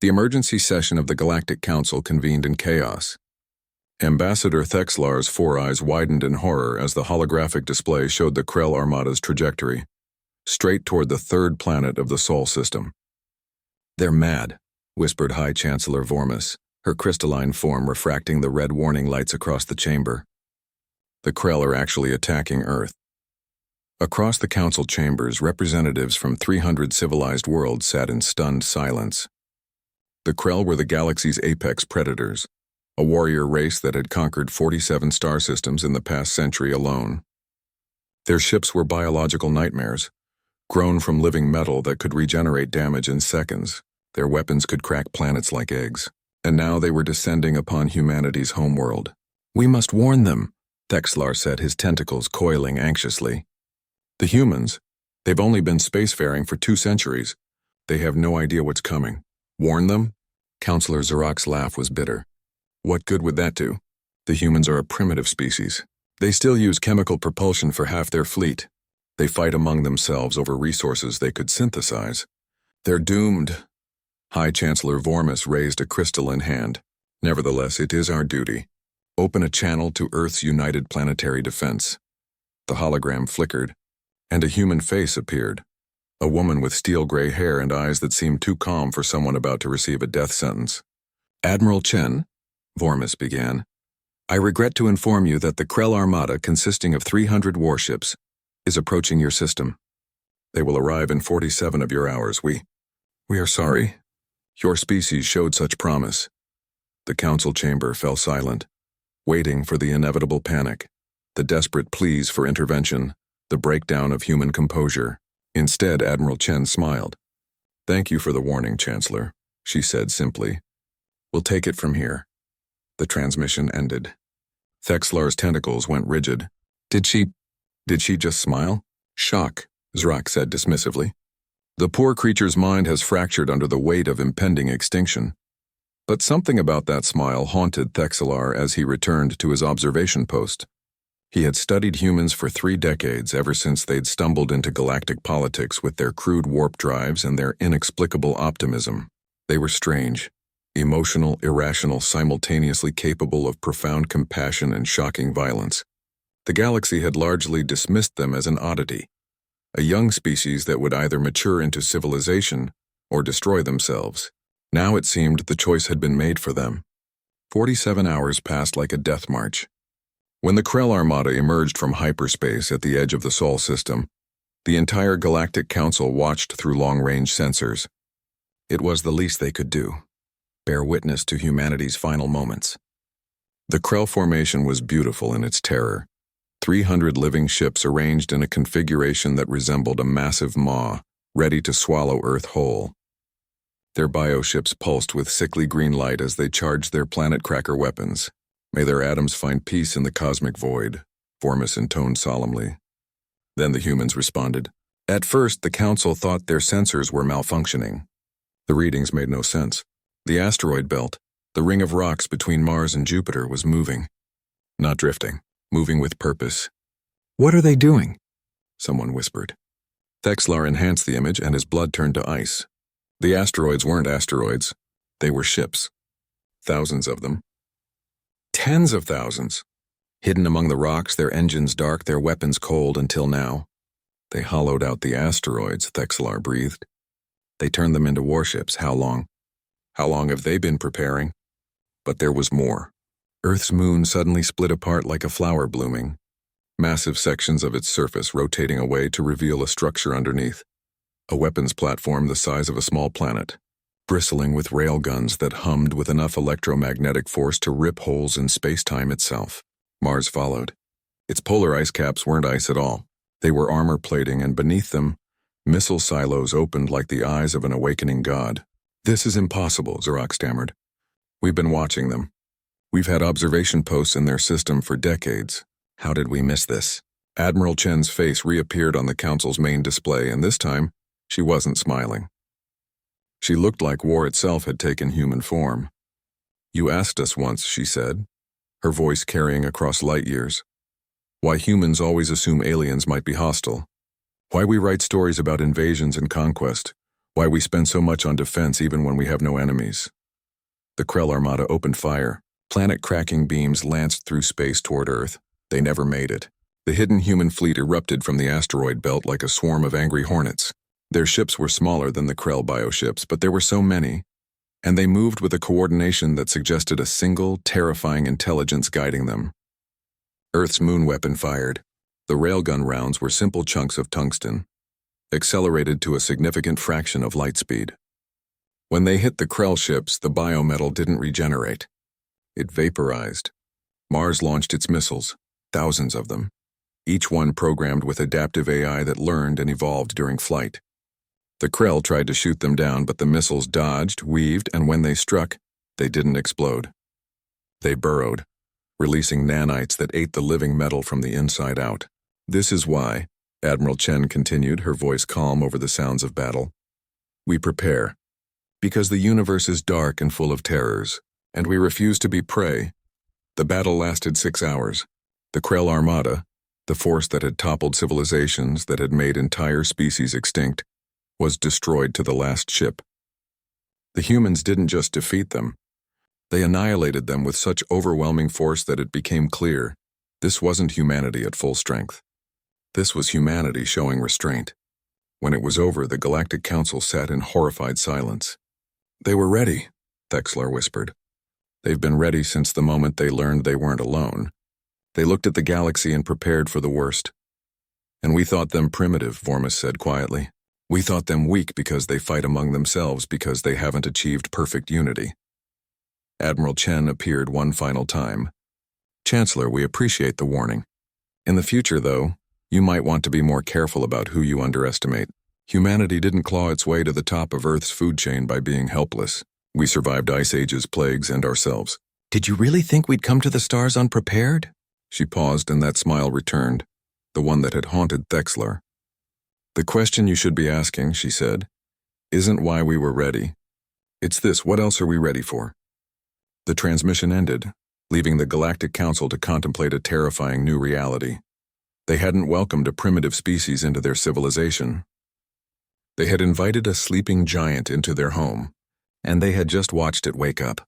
The emergency session of the Galactic Council convened in chaos. Ambassador Thexlar's four eyes widened in horror as the holographic display showed the Krell Armada's trajectory, straight toward the third planet of the Sol system. "They're mad," whispered High Chancellor Vormis, her crystalline form refracting the red warning lights across the chamber. "The Krell are actually attacking Earth." Across the council chambers, representatives from 300 civilized worlds sat in stunned silence. The Krell were the galaxy's apex predators, a warrior race that had conquered 47 star systems in the past century alone. Their ships were biological nightmares, grown from living metal that could regenerate damage in seconds. Their weapons could crack planets like eggs, and now they were descending upon humanity's homeworld. "We must warn them," Thexlar said, his tentacles coiling anxiously. "The humans, they've only been spacefaring for 2 centuries. They have no idea what's coming. Warn them?" Counselor Zarok's laugh was bitter. "What good would that do? The humans are a primitive species. They still use chemical propulsion for half their fleet. They fight among themselves over resources they could synthesize. They're doomed." High Chancellor Vormis raised a crystalline hand. "Nevertheless, it is our duty. Open a channel to Earth's united planetary defense." The hologram flickered, and a human face appeared. A woman with steel-gray hair and eyes that seemed too calm for someone about to receive a death sentence. "Admiral Chen," Vormis began, "I regret to inform you that the Krell Armada, consisting of 300 warships, is approaching your system. They will arrive in 47 of your hours. We are sorry. Your species showed such promise." The council chamber fell silent, waiting for the inevitable panic, the desperate pleas for intervention, the breakdown of human composure. Instead, Admiral Chen smiled. "Thank you for the warning, Chancellor," she said simply. "We'll take it from here." The transmission ended. Thexlar's tentacles went rigid. Did she just smile?" "Shock," Zarok said dismissively. "The poor creature's mind has fractured under the weight of impending extinction." But something about that smile haunted Thexlar as he returned to his observation post. He had studied humans for 3 decades, ever since they'd stumbled into galactic politics with their crude warp drives and their inexplicable optimism. They were strange, emotional, irrational, simultaneously capable of profound compassion and shocking violence. The galaxy had largely dismissed them as an oddity, a young species that would either mature into civilization or destroy themselves. Now it seemed the choice had been made for them. 47 hours passed like a death march. When the Krell Armada emerged from hyperspace at the edge of the Sol system, the entire Galactic Council watched through long-range sensors. It was the least they could do, bear witness to humanity's final moments. The Krell formation was beautiful in its terror. 300 living ships arranged in a configuration that resembled a massive maw, ready to swallow Earth whole. Their bioships pulsed with sickly green light as they charged their planet-cracker weapons. "May their atoms find peace in the cosmic void," Vormis intoned solemnly. Then the humans responded. At first, the council thought their sensors were malfunctioning. The readings made no sense. The asteroid belt, the ring of rocks between Mars and Jupiter, was moving. Not drifting, moving with purpose. "What are they doing?" someone whispered. Thexlar enhanced the image and his blood turned to ice. The asteroids weren't asteroids. They were ships. Thousands of them. Tens of thousands. Hidden among the rocks, their engines dark, their weapons cold until now. They hollowed out the asteroids, Thexlar breathed. They turned them into warships. How long? How long have they been preparing? But there was more. Earth's moon suddenly split apart like a flower blooming, massive sections of its surface rotating away to reveal a structure underneath. A weapons platform the size of a small planet, bristling with railguns that hummed with enough electromagnetic force to rip holes in space-time itself. Mars followed. Its polar ice caps weren't ice at all. They were armor plating, and beneath them, missile silos opened like the eyes of an awakening god. "This is impossible," Zarok stammered. "We've been watching them. We've had observation posts in their system for decades. How did we miss this?" Admiral Chen's face reappeared on the council's main display, and this time, she wasn't smiling. She looked like war itself had taken human form. "You asked us once," she said, her voice carrying across light years, "why humans always assume aliens might be hostile. Why we write stories about invasions and conquest, Why we spend so much on defense even when we have no enemies. The Krell Armada opened fire. Planet-cracking beams lanced through space toward Earth. They never made it. The hidden human fleet erupted from the asteroid belt like a swarm of angry hornets. Their ships were smaller than the Krell bioships, but there were so many, and they moved with a coordination that suggested a single, terrifying intelligence guiding them. Earth's moon weapon fired. The railgun rounds were simple chunks of tungsten, accelerated to a significant fraction of light speed. When they hit the Krell ships, the biometal didn't regenerate. It vaporized. Mars launched its missiles, thousands of them, each one programmed with adaptive AI that learned and evolved during flight. The Krell tried to shoot them down, but the missiles dodged, weaved, and when they struck, they didn't explode. They burrowed, releasing nanites that ate the living metal from the inside out. This is why, Admiral Chen continued, her voice calm over the sounds of battle, we prepare. Because the universe is dark and full of terrors, and we refuse to be prey. The battle lasted 6 hours. The Krell Armada, the force that had toppled civilizations, that had made entire species extinct, was destroyed to the last ship. The humans didn't just defeat them. They annihilated them with such overwhelming force that it became clear this wasn't humanity at full strength. This was humanity showing restraint. When it was over, the Galactic Council sat in horrified silence. They were ready, Thexlar whispered. They've been ready since the moment they learned they weren't alone. They looked at the galaxy and prepared for the worst. And we thought them primitive, Vormis said quietly. We thought them weak because they fight among themselves because they haven't achieved perfect unity. Admiral Chen appeared one final time. Chancellor, we appreciate the warning. In the future, though, you might want to be more careful about who you underestimate. Humanity didn't claw its way to the top of Earth's food chain by being helpless. We survived ice ages, plagues, and ourselves. Did you really think we'd come to the stars unprepared? She paused and that smile returned, the one that had haunted Thexlar. The question you should be asking, she said, isn't why we were ready. It's this, what else are we ready for? The transmission ended, leaving the Galactic Council to contemplate a terrifying new reality. They hadn't welcomed a primitive species into their civilization. They had invited a sleeping giant into their home, and they had just watched it wake up.